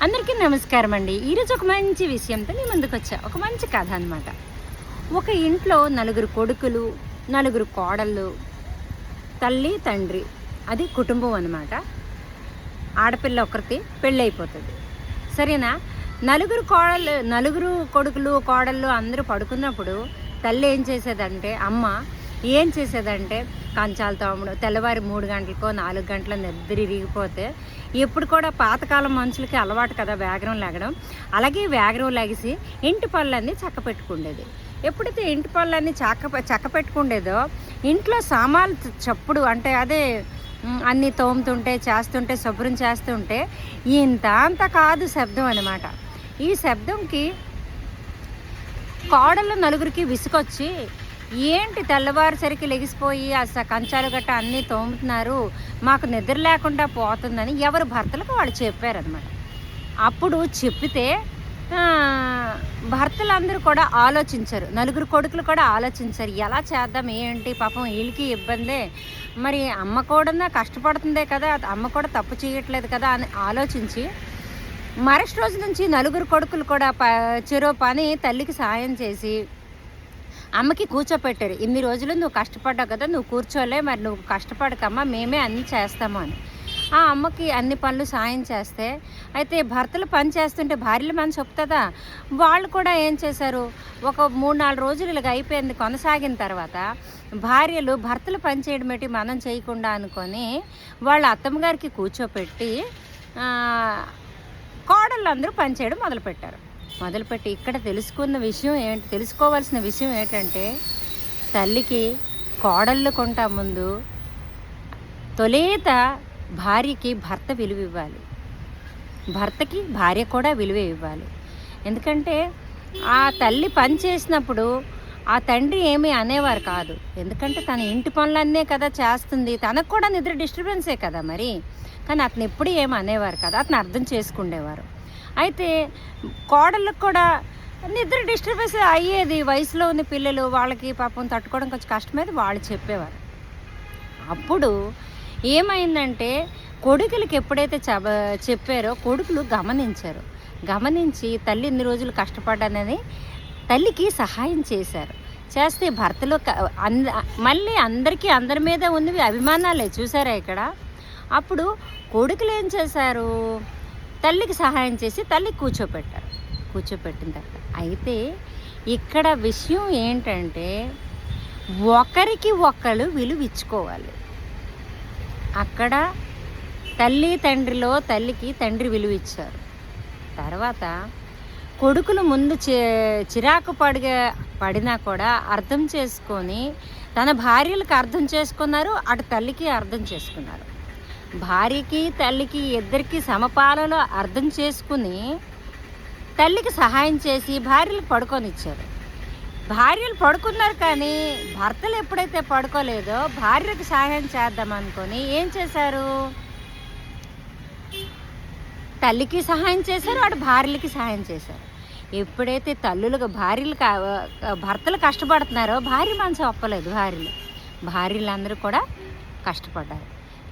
అందరికీ నమస్కారం అండి. ఈరోజు ఒక మంచి విషయంతో మీ ముందుకు వచ్చా. ఒక మంచి కథ అనమాట. ఒక ఇంట్లో నలుగురు కొడుకులు, నలుగురు కోడళ్ళు, తల్లి తండ్రి, అది కుటుంబం అనమాట. ఆడపిల్ల ఒకరికి పెళ్ళైపోతుంది, సరేనా. నలుగురు కొడుకులు కోడళ్ళు అందరూ పడుకున్నప్పుడు తల్లి ఏం చేసేదంటే, అమ్మ ఏం చేసేదంటే కంచాలు తోమడం, తెల్లవారి 3 గంటలకో 4 గంటల నిద్ర ఇరిగిపోతే, ఎప్పుడు కూడా పాతకాలం మనుషులకి అలవాటు కదా వేగరం లేగడం. అలాగే వేగరం లెగిసి ఇంటి పనులన్నీ చక్కపెట్టుకుండేది. ఎప్పుడైతే ఇంటి పనులన్నీ చక్కపెట్టుకుండేదో, ఇంట్లో సామాన్లు చప్పుడు అంటే అదే అన్నీ తోముతుంటే చేస్తుంటే శుభ్రం చేస్తుంటే ఇంత అంత కాదు శబ్దం అనమాట. ఈ శబ్దంకి కోడళ్ళు నలుగురికి విసుకొచ్చి, ఏంటి తెల్లవారుసరికి లెగిసిపోయి అసలు కంచాలు గట్ట అన్నీ తోముతున్నారు, మాకు నిద్ర లేకుండా పోతుందని ఎవరు భర్తలకు వాళ్ళు చెప్పారనమాట. అప్పుడు చెప్పితే భర్తలందరూ కూడా ఆలోచించారు, నలుగురు కొడుకులు కూడా ఆలోచించారు, ఎలా చేద్దాం ఏంటి, పాపం వీళ్ళకి ఇబ్బందే, మరి అమ్మ కూడా కష్టపడుతుందే కదా, అమ్మ కూడా తప్పు చేయట్లేదు కదా అని ఆలోచించి మరుసటి రోజు నుంచి నలుగురు కొడుకులు కూడా చెరో పని తల్లికి సాయం చేసి అమ్మకి కూర్చోపెట్టారు. ఇన్ని రోజులు నువ్వు కష్టపడ్డావు కదా, నువ్వు కూర్చోలే, మరి నువ్వు కష్టపడకమ్మా, మేమే అన్నీ చేస్తాము అని ఆ అమ్మకి అన్ని పనులు సాయం చేస్తే, అయితే భర్తలు పని చేస్తుంటే భార్యలు మన చెప్తుందా. వాళ్ళు కూడా ఏం చేశారు, ఒక 3-4 రోజులు ఇలాగ అయిపోయింది, కొనసాగిన తర్వాత భార్యలు భర్తలు పని చేయడం ఏంటి మనం చేయకుండా అనుకొని వాళ్ళ అత్తమ్మగారికి కూర్చోపెట్టి కోడళ్ళందరూ పనిచేయడం మొదలుపెట్టి ఇక్కడ తెలుసుకోవాల్సిన విషయం ఏంటంటే, తల్లికి కోడళ్ళు కొంటా ముందు తొలేత భార్యకి భర్త విలువ ఇవ్వాలి, భర్తకి భార్య కూడా విలువ ఇవ్వాలి. ఎందుకంటే ఆ తల్లి పని చేసినప్పుడు ఆ తండ్రి ఏమీ అనేవారు కాదు, ఎందుకంటే తన ఇంటి పనులన్నీ కదా చేస్తుంది, తనకు కూడా నిద్ర డిస్టర్బెన్సే కదా మరి. కానీ అతను ఎప్పుడు ఏమి అనేవారు కదా, అతను అర్థం చేసుకునేవారు. అయితే కోడళ్ళకు కూడా నిద్ర డిస్టర్బెన్స్ అయ్యేది, వయసులో ఉన్న పిల్లలు వాళ్ళకి పాపం తట్టుకోవడం కొంచెం కష్టమేది, వాళ్ళు చెప్పేవారు. అప్పుడు ఏమైందంటే, కొడుకులకి ఎప్పుడైతే చెప్పారో కొడుకులు గమనించి తల్లి ఇన్ని రోజులు కష్టపడ్డానని తల్లికి సహాయం చేస్తే భర్తలు మళ్ళీ అందరి మీద ఉన్నవి అభిమానాలే చూసారా ఇక్కడ. అప్పుడు కొడుకులు ఏం చేశారు, తల్లికి సహాయం చేసి తల్లికి కూర్చోపెట్టిన తర్వాత. అయితే ఇక్కడ విషయం ఏంటంటే, ఒకరికి ఒకరు విలువ ఇచ్చుకోవాలి. అక్కడ తల్లి తండ్రిలో తల్లికి తండ్రి విలువ ఇచ్చారు. తర్వాత కొడుకులు ముందు చిరాకు పడినా కూడా అర్థం చేసుకొని తన భార్యలకు అర్థం చేసుకున్నారు, అటు తల్లికి అర్థం చేసుకున్నారు. భార్యకి తల్లికి ఇద్దరికి సమపాలలో అర్థం చేసుకుని తల్లికి సహాయం చేసి భార్యలకు పడుకొనిచ్చారు. భార్యలు పడుకున్నారు, కానీ భర్తలు ఎప్పుడైతే పడుకోలేదో భార్యకు సహాయం చేద్దామనుకొని ఏం చేశారు, తల్లికి సహాయం చేశారు, అటు భార్యలకి సహాయం చేశారు. ఎప్పుడైతే భర్తలు కష్టపడుతున్నారో భార్య మనసు ఒప్పలేదు. భార్యలందరూ కూడా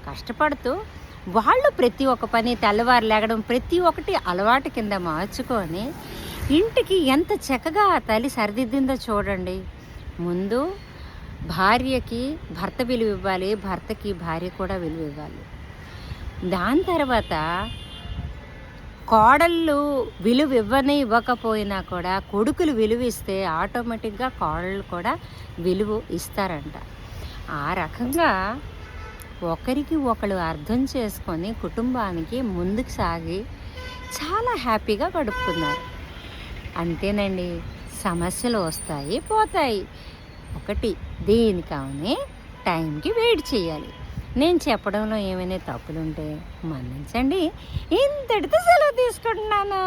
కష్టపడుతూ వాళ్ళు ప్రతి ఒక్క పని తెల్లవారు లేగడం ప్రతి ఒక్కటి అలవాటు కింద మార్చుకొని ఇంటికి ఎంత చక్కగా తల్లి సరిదిద్దిందో చూడండి. ముందు భార్యకి భర్త విలువ ఇవ్వాలి, భర్తకి భార్య కూడా విలువ ఇవ్వాలి. దాని తర్వాత కోడళ్ళు విలువ ఇవ్వకపోయినా కూడా కొడుకులు విలువ ఇస్తే ఆటోమేటిక్గా కోడళ్ళు కూడా విలువ ఇస్తారంట. ఆ రకంగా ఒకరికి ఒకరు అర్థం చేసుకొని కుటుంబానికి ముందుకు సాగి చాలా హ్యాపీగా గడుపుతున్నారు. అంతేనండి, సమస్యలు వస్తాయి పోతాయి. ఒకటి దేనికవనే టైంకి వెయిట్ చేయాలి. నేను చెప్పడంలో ఏమైనా తప్పులుంటే మన్నించండి. ఇంతటితో సెలవు తీసుకుంటున్నాను.